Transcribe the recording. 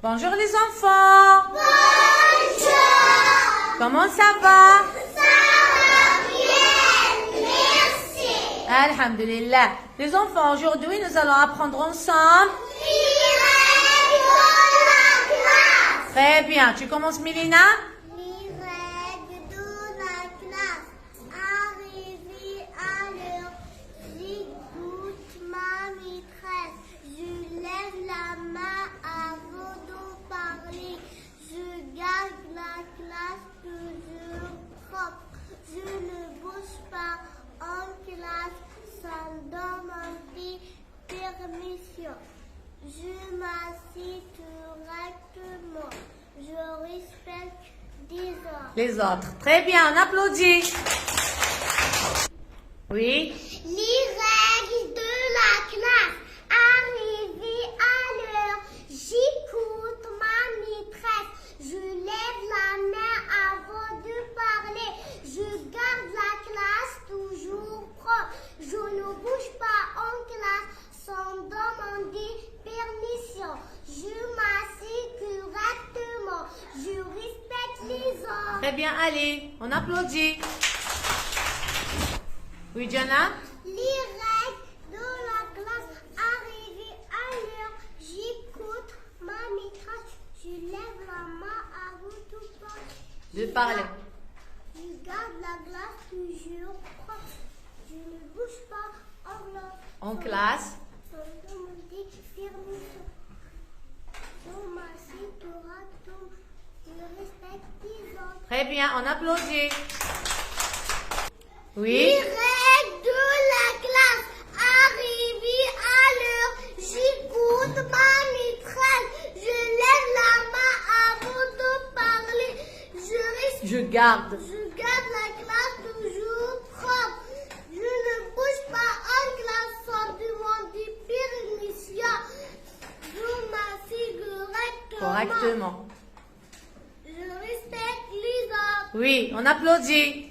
Bonjour les enfants. Bonjour. Comment ça va? Ça va bien, merci. Alhamdulillah. Les enfants, aujourd'hui, nous allons apprendre ensemble. Très bien. Tu commences, Mélina? Les règles de la classe. Arrivé à l'heure, j'écoute ma maîtresse. Je lève la main avant de parler. Je garde la classe toujours propre. Je ne bouge pas en classe sans demander permission. Je m'assieds correctement. Je respecte les autres. Les autres. Très bien. On applaudit. Oui. Les règles de la classe. Arrivé à l'heure, j'écoute ma maîtresse. Je lève la main avant de parler. Je garde la classe toujours propre. Je ne bouge pas en classe sans demander permission. Je m'assieds correctement. Je respecte les autres. Très bien. Allez, on applaudit. Oui, Jana? Les règles de la classe. Arrivé à l'heure, j'écoute ma maîtresse. Je lève la main avant de parler. De parler. Je garde la classe toujours propre. Je ne bouge pas En classe. sans demander permission. Je m'assieds correctement. Je respecte les autres. Très bien. On applaudit. Les Oui. règles de la classe. Arrivé à l'heure, j'écoute ma maîtresse. Je lève la main avant de parler. Je garde. Je garde la classe toujours propre. Je ne bouge pas en classe sans demander permission. Je m'assieds correctement. Correctement. Je respecte les autres. Oui, on applaudit.